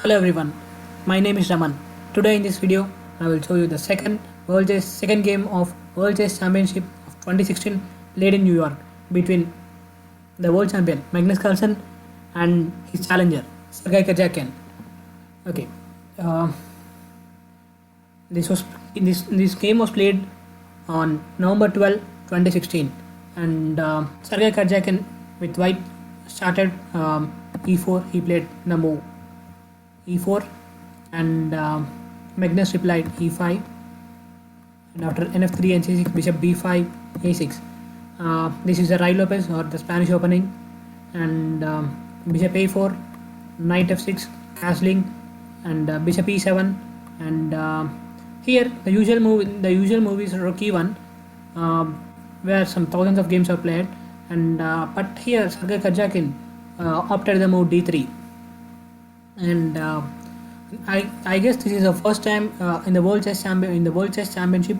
Hello everyone, my name is Raman. Today in this video, I will show you the second game of World Chess Championship of 2016 played in New York between the world champion Magnus Carlsen and his challenger Sergey Karjakin. Okay, uh, this game was played on November 12, 2016, and Sergey Karjakin with white started e4. He played the move e4, and Magnus replied e5, and after nf3 and c6, bishop b5, a6. This is the Rai Lopez or the Spanish opening, and bishop a4, knight f6, castling, and bishop e7, and here the usual move is rook e1, where some thousands of games are played, and but here Sergey Karjakin opted the move d3, and I guess this is the first time in the World Chess Championship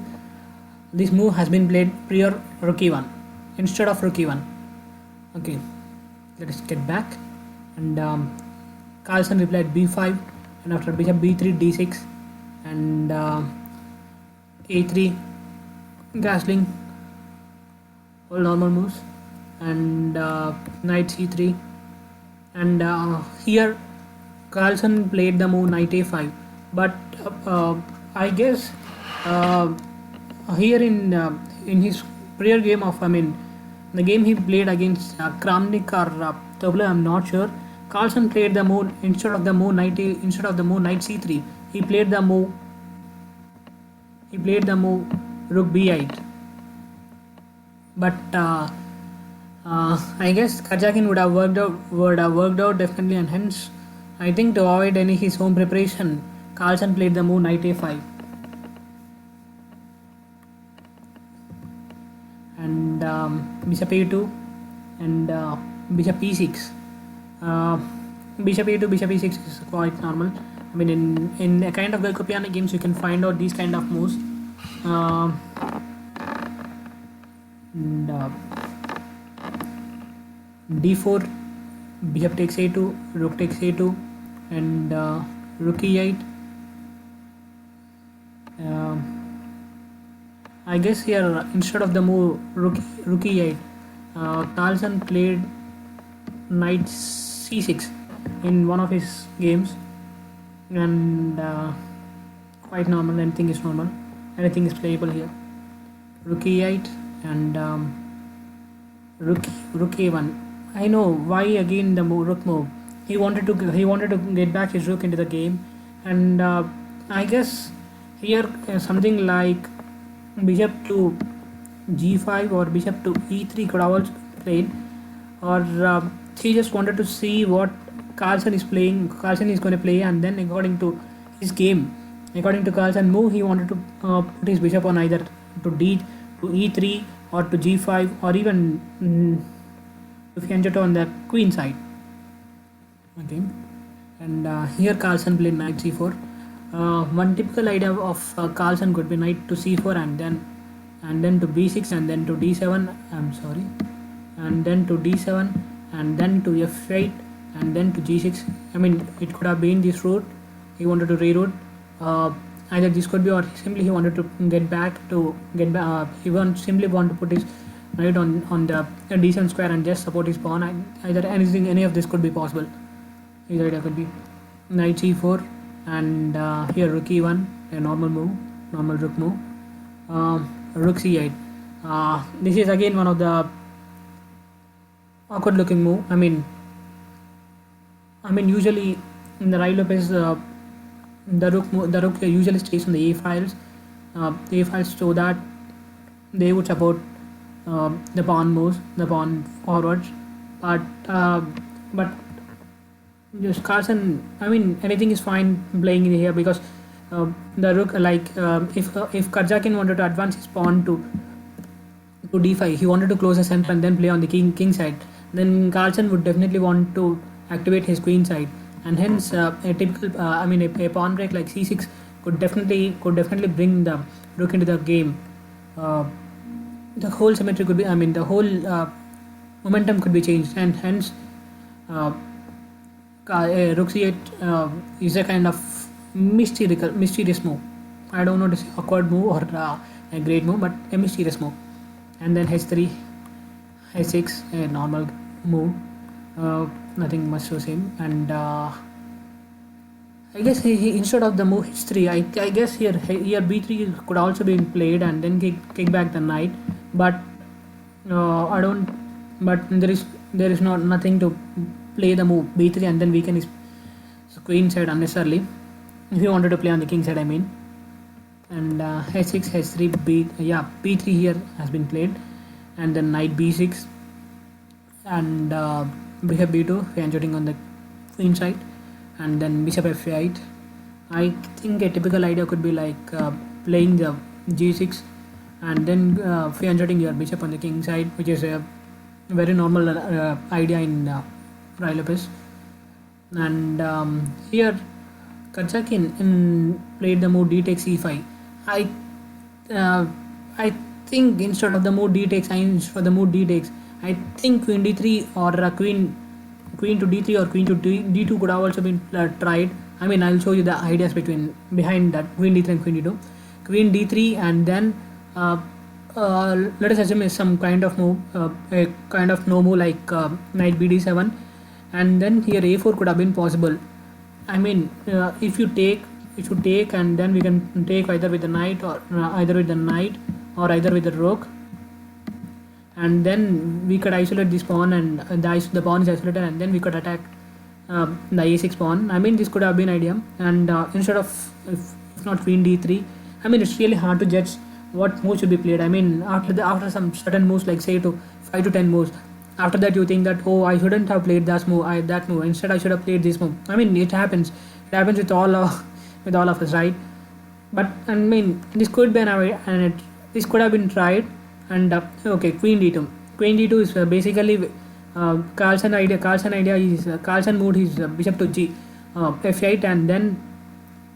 this move has been played prior rook e1 instead of rook e1. Okay, let us get back, and Carlsen replied b5, and after bishop b3, d6, and a3, castling, all normal moves, and knight c3, and here Carlsen played the move knight a5, but I guess here in his prior game of the game he played against Kramnik or Tobler, I'm not sure. Carlsen played the move instead of the move knight c3. He played the move rook b8. But I guess Karjakin would have worked out definitely, and hence I think to avoid any his home preparation, Carlsen played the move knight a5, and bishop a2, and bishop e6. Bishop a2, bishop e6 is quite normal. In a kind of Golkopiana games, you can find out these kind of moves. And d4, bishop takes a2, rook takes a2, and rook e8. I guess here instead of the move rook e8, Carlsen played knight c6 in one of his games, and quite normal. Anything is normal. Anything is playable here. Rook e8, and rook a1. I know why again the rook move. He wanted to get back his rook into the game, and I guess here something like bishop to g5 or bishop to e3 could have also played, or he just wanted to see what Carlsen is going to play, and then according to his game, according to Carlsen move, he wanted to put his bishop on either to e3 or to g5, or even to Fianchetto on the queen side. Okay, and here Carlsen played knight c4. One typical idea of Carlsen could be knight to c4, and then to b6, and then to d7. And then to d7, and then to f8, and then to g6. It could have been this route. He wanted to reroute. Either this could be, or simply he wanted to get back. He simply want to put his knight on the d7 square and just support his pawn. Any of this could be possible. Either it could be knight c4, and here rook e1, a normal rook move. Rook c8. This is again one of the awkward looking move. Usually in the Rai Lopez, the rook usually stays on the a files, so that they would support the pawn forwards. But just Carlsen, anything is fine playing in here, because the rook, if Karjakin wanted to advance his pawn to d5, he wanted to close the center and then play on the king side. Then Carlsen would definitely want to activate his queen side, and hence a typical a pawn break like c6 could definitely bring the rook into the game. The whole symmetry could be, the whole momentum could be changed, and hence rook c8 is a kind of mysterious move. I don't know if it's awkward move or a great move, but a mysterious move. And then h3, h6, a normal move, nothing much to say. And I guess instead of the move h3, I guess here b3 could also be played and then kick back the knight, but I don't. But there is not nothing to play the move b3 and then weaken his queen side unnecessarily. If you wanted to play on the king side, I mean. And h6, h3, b3 here has been played, and then knight b6 and bishop b2, fianchetting on the queen side, and then bishop f8. I think a typical idea could be like playing the g6 and then fianchetting your bishop on the king side, which is a very normal idea in Rilopes. And here Karjakin played the move d takes e5. I think instead of the move d takes, I think queen d3 or queen to d3 or queen to d2 could have also been tried. I mean, I'll show you the ideas behind that queen d3 and queen d2. Queen d3 and then let us assume is some kind of move, a kind of no move like knight bd7, and then here a4 could have been possible. I mean, if you take, and then we can take either with the knight or either with the rook, and then we could isolate this pawn, and the pawn is isolated, and then we could attack the a6 pawn. I mean, this could have been idea. And instead of if not queen d3, I mean, it's really hard to judge what move should be played. I mean, after some certain moves, like say to 5 to 10 moves, after that you think that, oh, I shouldn't have played that move. Instead I should have played this move. I mean, it happens with all of us, right? But I mean, this could be this could have been tried. And okay, queen d2 is basically Carlsen idea is Carlsen moved his bishop to f8, and then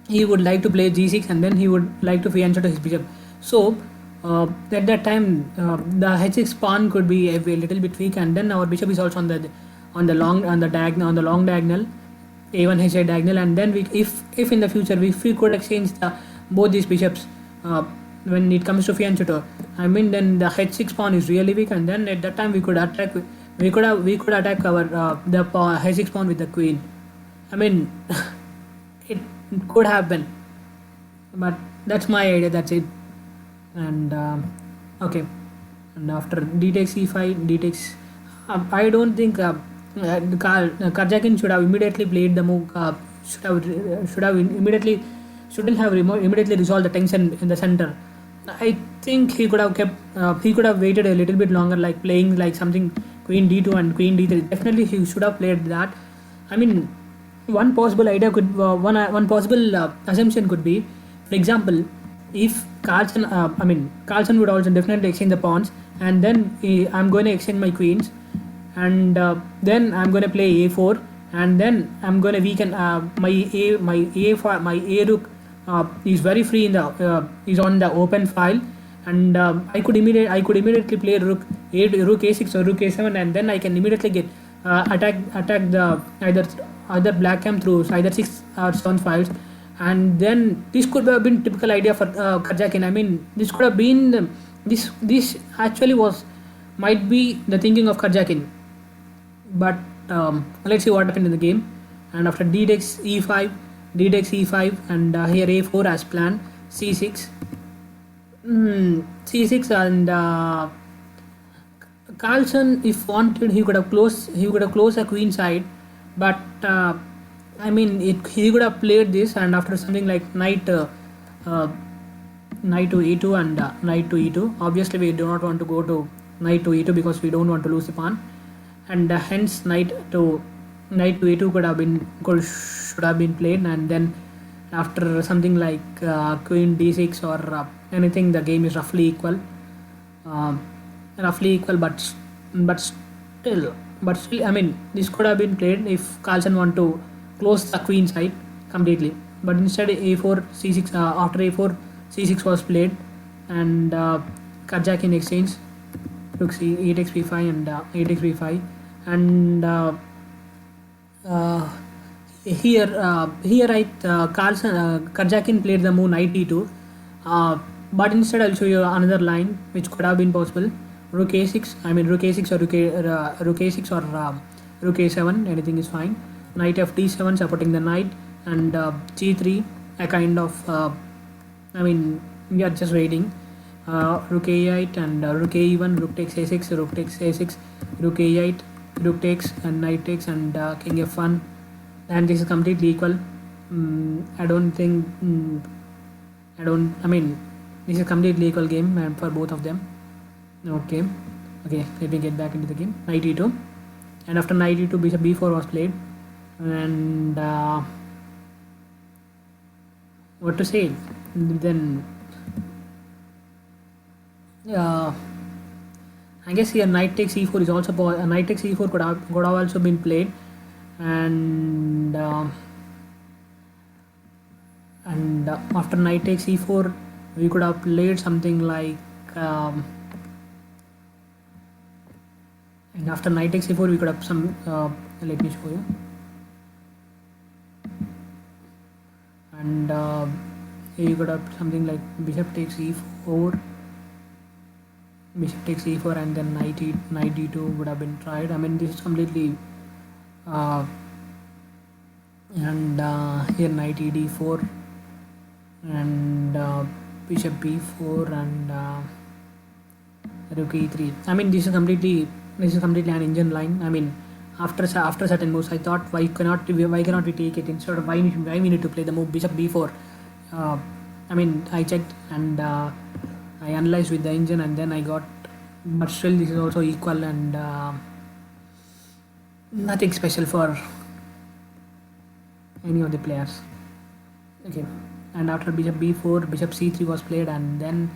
he would like to play g6, and then he would like to fianchet to his bishop. So at that time the h6 pawn could be a little bit weak, and then our bishop is also on the long diagonal, a1 h8 diagonal, and then if in the future if we could exchange both these bishops when it comes to fianchetto, I mean, then the h6 pawn is really weak, and then at that time we could attack our the h6 pawn with the queen. I mean, it could happen, but that's my idea. That's it. And okay, and after d takes e5, I don't think Karjakin should have immediately played the move. Shouldn't have immediately resolved the tension in the center. I think he could have waited a little bit longer, like playing like something queen d2 and queen d3. Definitely he should have played that. I mean, one possible assumption could be, for example, if Carlsen would also definitely exchange the pawns, and then I'm going to exchange my queens, and then I'm going to play a4, and then I'm going to weaken my a rook is very free is on the open file, and I could immediately play rook a6 or rook a7, and then I can immediately get attack the either black cam through either 6 or 7 files. And then this could have been typical idea for Karjakin. I mean, this could have been this actually might be the thinking of Karjakin. But let's see what happened in the game. And after d takes e5, and here a4 as planned, c6, and Carlsen, if wanted, he could have closed a queen side, but I mean, he could have played this, and after something like knight to e2 and knight to e2. Obviously, we do not want to go to knight to e2 because we don't want to lose the pawn, and hence knight to e2 should have been played. And then after something like queen d6 or anything, the game is roughly equal. But still, I mean, this could have been played if Carlsen want to close the queen side completely. But instead, a4 c6 after a4 c6 was played, and Karjakin exchange rook c 8x b5 and 8x b5, and Here Karjakin played the move knight e2, but instead I'll show you another line which could have been possible. Rook a6, I mean rook a6 or rook a6 or rook a7, anything is fine. Knight f d7 supporting the knight, and g3 a kind of I mean we are just waiting. Rook a8 and rook a1, rook takes a6, rook takes a6, rook a8, rook takes and knight takes, and king f1, and this is completely equal. I don't think I mean this is completely equal game for both of them. Okay, let me get back into the game. Knight e2, and after knight e2 bishop b4 was played, and what to say then. I guess here knight takes e4 is also knight takes e4 could have also been played, and after knight takes e4 we could have played something like and after knight takes e4 we could have some let me show you, and here you could have something like bishop takes e4, bishop takes e4, and then knight d2 would have been tried. I mean this is completely and here knight d4 and bishop b4 and rook e3. I mean this is completely an engine line. I mean after certain moves I thought why cannot we take it instead of why we need to play the move bishop b4. I mean I checked and I analyzed with the engine, and then I got, but still this is also equal, and nothing special for any of the players. Okay, and after bishop b4 bishop c3 was played, and then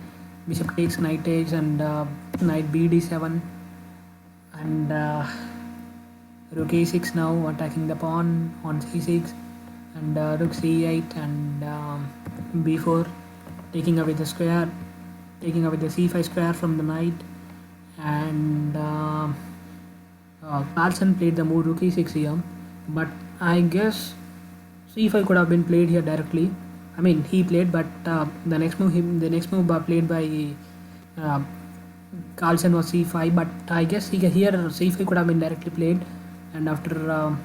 bishop takes, knight takes, and knight bd7, and rook a6 now attacking the pawn on c6, and rook c8 and b4 taking away the square, taking away the c5 square from the knight, and Carlsen played the move rook e6 here, but I guess c5 could have been played here directly. I mean he played, but the next move played by Carlsen was c5, but I guess here c5 could have been directly played, and after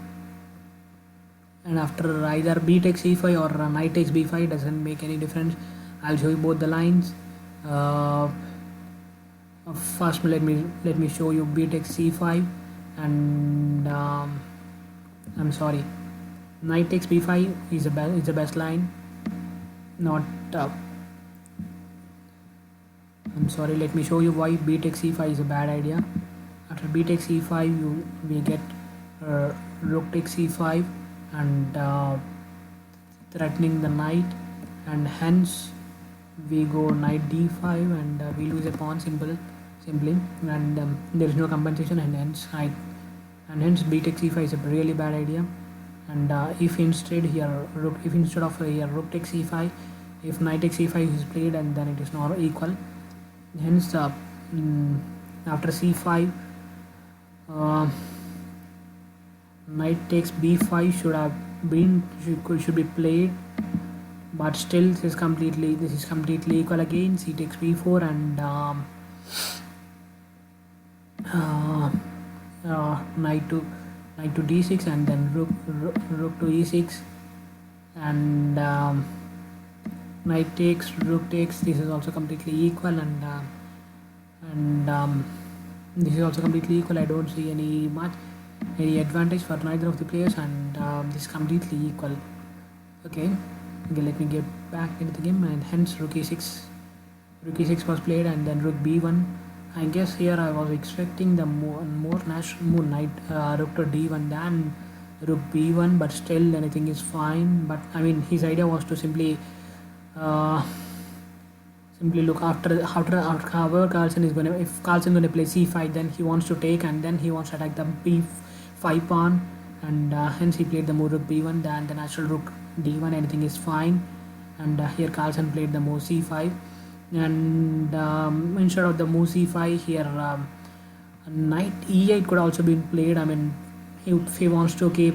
either b takes c5 or knight takes b5 doesn't make any difference. I'll show you both the lines. First let me show you b takes c5, and I'm sorry, knight takes b5 is the best line, not I'm sorry, let me show you why b takes c5 is a bad idea. After b takes c5 we get rook takes c5 and threatening the knight, and hence we go knight d5, and we lose a pawn simply, and there is no compensation, and hence b takes c5 is a really bad idea. And if instead of here rook takes c5, if knight takes c5 is played, and then it is not equal. Hence after c5 knight takes b5 should be played, but still this is completely equal again. C takes b4, and knight to d6, and then rook to e6, and knight takes, rook takes. This is also completely equal, and this is also completely equal. I don't see any advantage for neither of the players, and this is completely equal. Okay, let me get back into the game, and hence rook e6 was played, and then rook b1. I guess here I was expecting the more natural move knight rook to d1 than rook b1, but still anything is fine. But I mean his idea was to simply look after however Carlsen is going to, if Carlsen going to play c5, then he wants to take, and then he wants to attack the b5 pawn, and hence he played the move rook b1, then the natural rook d1, anything is fine. And here Carlsen played the move c5, and instead of the move c5 here knight e8 could also be played. I mean if he wants to keep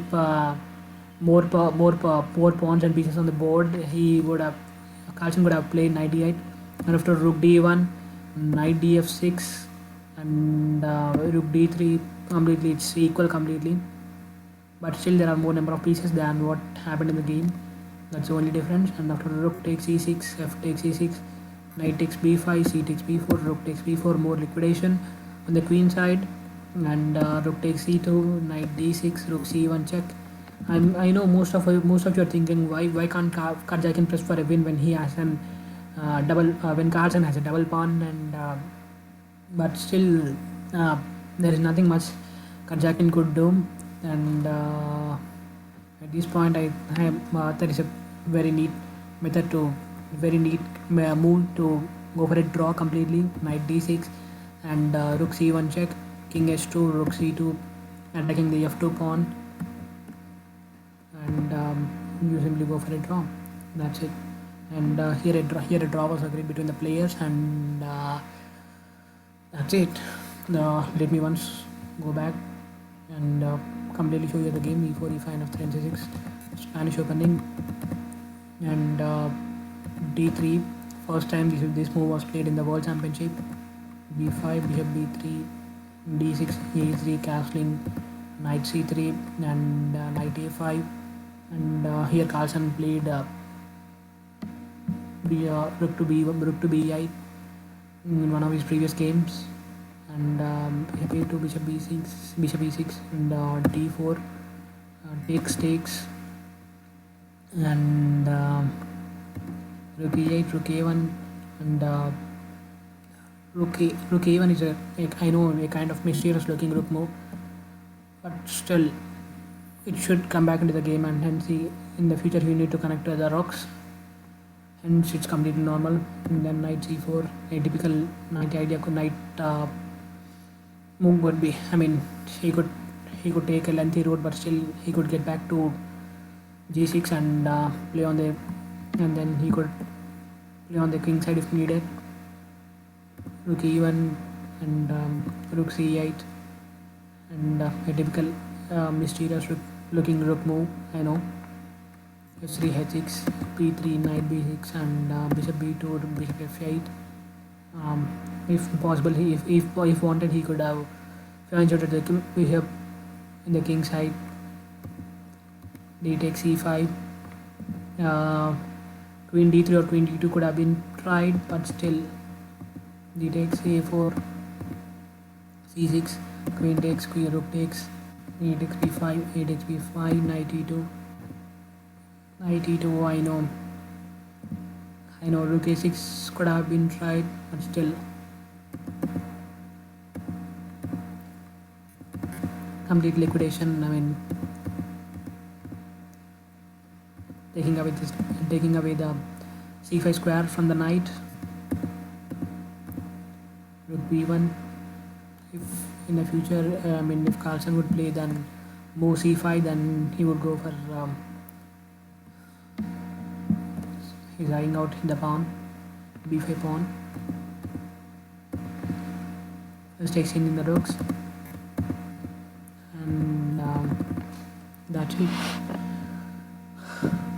more pawns and pieces on the board, Carlsen would have played knight d8, and after rook d1, knight df6, and rook d3. Completely, it's equal completely, but still there are more number of pieces than what happened in the game. That's the only difference. And after rook takes e6, f takes e6, knight takes b5, c takes b4, rook takes b4, more liquidation on the queen side, and rook takes c2, knight d6, rook c1 check. I know most of you are thinking, why can't Karjakin press for a win when he has an double when Carlsen has a double pawn, and but still there is nothing much Karjakin could do. And at this point there is a very neat move to go for a draw completely. Knight d6 and rook c1 check, king h2, rook c2, attacking the f2 pawn, and you simply go for a draw. That's it. And here a draw was agreed between the players, and that's it. Let me once go back and completely show you the game. e4, e5, and f3, and c6, Spanish opening, and d3. First time this move was played in the World Championship. b5, bishop b3, d6, a3, castling, knight c3, and knight a5. And here Carlsen played rook to b8 in one of his previous games, and f8 bishop e6, and d4, takes, and rook e8, rook a1, and rook a1 is I know a kind of mysterious looking rook move, but still it should come back into the game, and hence in the future you need to connect to the rocks, hence it's completely normal. And then knight c4, a typical knight move would be, he could take a lengthy route, but still he could get back to g6 and play on the, and then he could play on the king side if needed. Rook e1 and rook c8, and a typical mysterious looking rook move, I know. f3, h6, p3, knight b6, and bishop b2, bishop f8. If possible, if wanted, he could have inserted the bishop in the king side. D takes e5. Queen d3 or queen d2 could have been tried, but still d takes a4, c6, queen takes, rook takes, e takes b5, a takes b5, knight e2, I know rook a6 could have been tried, but still complete liquidation. Taking away the c5 square from the knight. Rook b1. If in the future, if Carlsen would play then move c5, then he would go for he's eyeing out the pawn, b5 pawn. Just exchanging the rooks, and that's it.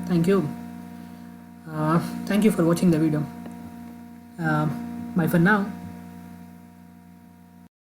Thank you. Thank you for watching the video. Bye for now.